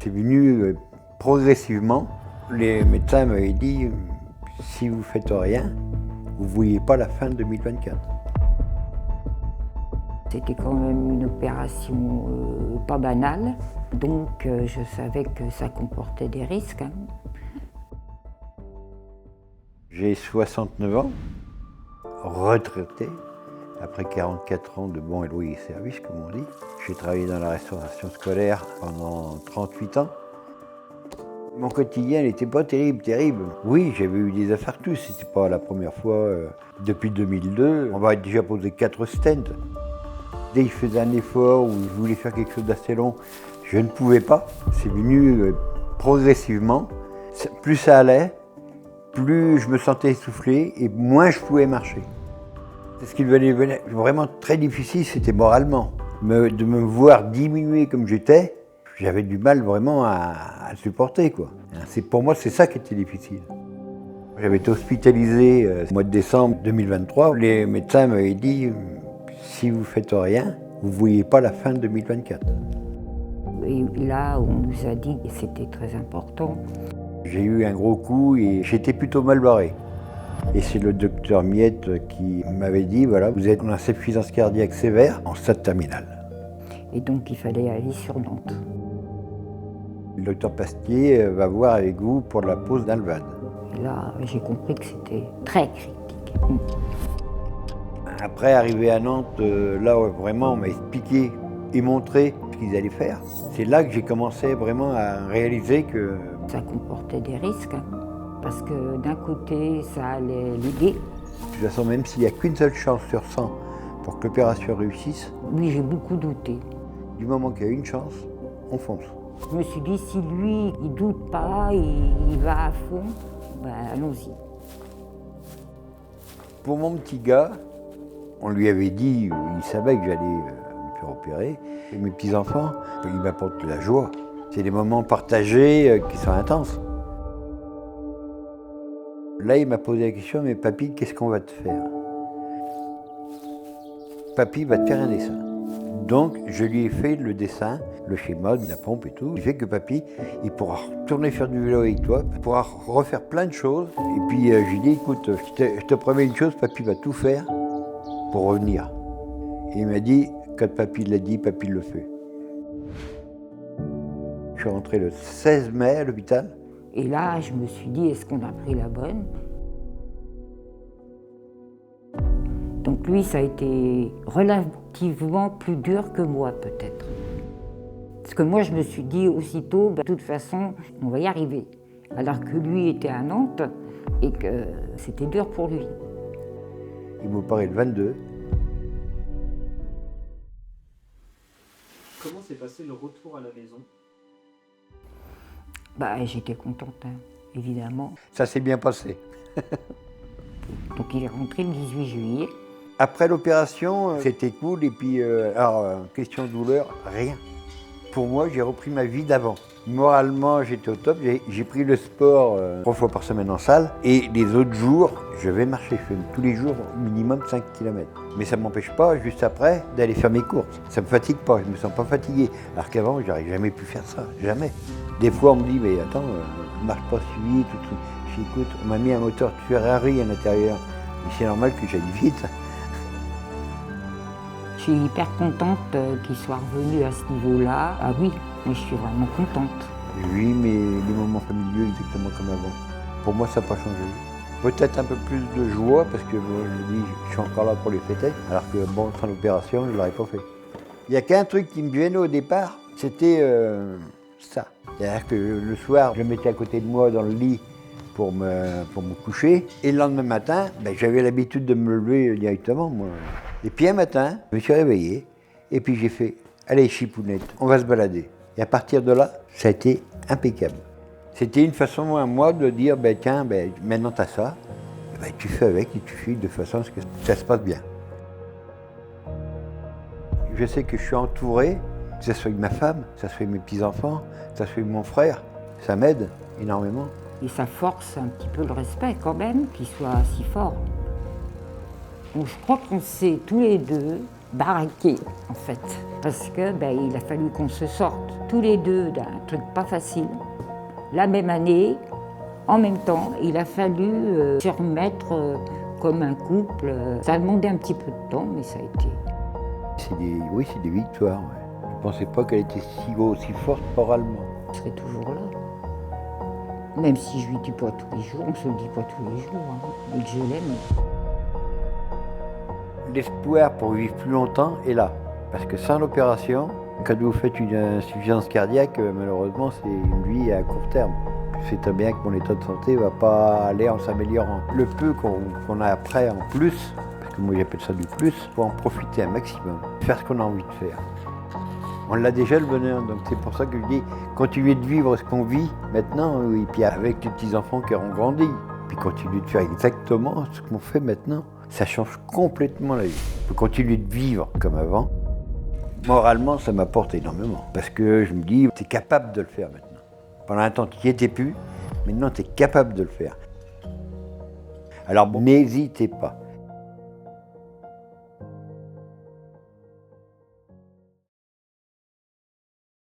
C'est venu progressivement. Les médecins m'avaient dit, si vous ne faites rien, vous ne voyez pas la fin de 2024. C'était quand même une opération pas banale, donc je savais que ça comportait des risques. J'ai 69 ans, retraité, après 44 ans de bons et loyaux services, comme on dit. J'ai travaillé dans la restauration scolaire pendant 38 ans. Mon quotidien n'était pas terrible. Oui, j'avais eu des infarctus, c'était pas la première fois. Depuis 2002, on m'a déjà posé 4 stents. Dès que je faisais un effort ou je voulais faire quelque chose d'assez long, je ne pouvais pas. C'est venu progressivement. Plus ça allait, plus je me sentais essoufflé et moins je pouvais marcher. Ce qui devenait vraiment très difficile, c'était moralement. De me voir diminuer comme j'étais, j'avais du mal vraiment à supporter, quoi. Pour moi, c'est ça qui était difficile. J'avais été hospitalisé au mois de décembre 2023. Les médecins m'avaient dit, si vous ne faites rien, vous ne voyez pas la fin de 2024. Et là, on nous a dit que c'était très important. J'ai eu un gros coup et j'étais plutôt mal barré. Et c'est le docteur Miette qui m'avait dit, voilà, vous êtes en insuffisance cardiaque sévère en stade terminal. Et donc il fallait aller sur Nantes. Le docteur Pastier va voir avec vous pour la pose d'Alvad. Et là, j'ai compris que c'était très critique. Après, arrivé à Nantes, là vraiment on m'a expliqué et montré ce qu'ils allaient faire. C'est là que j'ai commencé vraiment à réaliser que ça comportait des risques, parce que d'un côté, ça allait l'aider. De toute façon, même s'il n'y a qu'une seule chance sur 100 pour que l'opération réussisse, oui, j'ai beaucoup douté. Du moment qu'il y a une chance, on fonce. Je me suis dit, si lui, il doute pas, il va à fond, ben allons-y. Pour mon petit gars, on lui avait dit, il savait que j'allais me faire opérer. Et mes petits-enfants, ils m'apportent de la joie. C'est des moments partagés qui sont intenses. Là, il m'a posé la question, mais papy, qu'est-ce qu'on va te faire? Papy va te faire un dessin. Donc, je lui ai fait le dessin, le schéma de la pompe et tout. Il fait que papy, il pourra retourner faire du vélo avec toi, il pourra refaire plein de choses. Et puis, j'ai dit, écoute, je te promets une chose, papy va tout faire pour revenir. Et il m'a dit, quand papy l'a dit, papy le fait. Je suis rentré le 16 mai à l'hôpital. Et là, je me suis dit, est-ce qu'on a pris la bonne? Donc lui, ça a été relativement plus dur que moi, peut-être. Parce que moi, je me suis dit aussitôt, de toute façon, on va y arriver. Alors que lui était à Nantes et que c'était dur pour lui. Il m'a opéré le 22. Comment s'est passé le retour à la maison? J'étais contente, hein, évidemment. Ça s'est bien passé. Donc il est rentré le 18 juillet. Après l'opération, c'était cool. Et puis, question de douleur, rien. Pour moi, j'ai repris ma vie d'avant. Moralement, j'étais au top. J'ai pris le sport 3 fois par semaine en salle. Et les autres jours, je vais marcher. Je fais tous les jours minimum 5 km. Mais ça ne m'empêche pas, juste après, d'aller faire mes courses. Ça ne me fatigue pas, je ne me sens pas fatigué. Alors qu'avant, je n'aurais jamais pu faire ça, jamais. Des fois, on me dit, mais attends, marche pas si vite. Je dis, écoute, on m'a mis un moteur Ferrari à l'intérieur. Mais c'est normal que j'aille vite. Je suis hyper contente qu'il soit revenu à ce niveau-là. Ah oui, mais je suis vraiment contente. Oui, mais les moments familiaux exactement comme avant. Pour moi, ça n'a pas changé. Peut-être un peu plus de joie, parce que je dis, je suis encore là pour les fêter, alors que sans l'opération, je ne l'aurais pas fait. Il n'y a qu'un truc qui me gênait au départ, c'était ça. C'est-à-dire que le soir, je le mettais à côté de moi dans le lit pour me coucher, et le lendemain matin, j'avais l'habitude de me lever directement, moi. Et puis un matin, je me suis réveillé, et puis j'ai fait, allez chipounette, on va se balader. Et à partir de là, ça a été impeccable. C'était une façon à moi de dire, tiens, maintenant tu as ça, tu fais avec et tu fais de façon à ce que ça se passe bien. Je sais que je suis entouré, que ce soit avec ma femme, que ce soit avec mes petits-enfants, que ce soit avec mon frère, ça m'aide énormément. Et ça force un petit peu le respect quand même, qu'il soit si fort. Donc je crois qu'on sait tous les deux baraqués, en fait. Parce que il a fallu qu'on se sorte tous les deux d'un truc pas facile. La même année, en même temps, il a fallu se remettre comme un couple. Ça a demandé un petit peu de temps, mais ça a été. Oui, c'est des victoires. Ouais. Je ne pensais pas qu'elle était aussi forte moralement. Je serai toujours là. Même si je lui dis pas tous les jours, on se le dit pas tous les jours, hein, et que je l'aime. L'espoir pour vivre plus longtemps est là. Parce que sans l'opération, quand vous faites une insuffisance cardiaque, malheureusement, c'est une vie à court terme. Je sais très bien que mon état de santé ne va pas aller en s'améliorant. Le peu qu'on a après en plus, parce que moi j'appelle ça du plus, il faut en profiter un maximum, faire ce qu'on a envie de faire. On l'a déjà le bonheur, donc c'est pour ça que je dis, continuez de vivre ce qu'on vit maintenant, et puis avec les petits-enfants qui auront grandi, puis continuez de faire exactement ce qu'on fait maintenant. Ça change complètement la vie. On peut continuer de vivre comme avant. Moralement, ça m'apporte énormément, parce que je me dis, tu es capable de le faire maintenant. Pendant un temps, tu n'y étais plus, maintenant tu es capable de le faire. Alors bon, n'hésitez pas.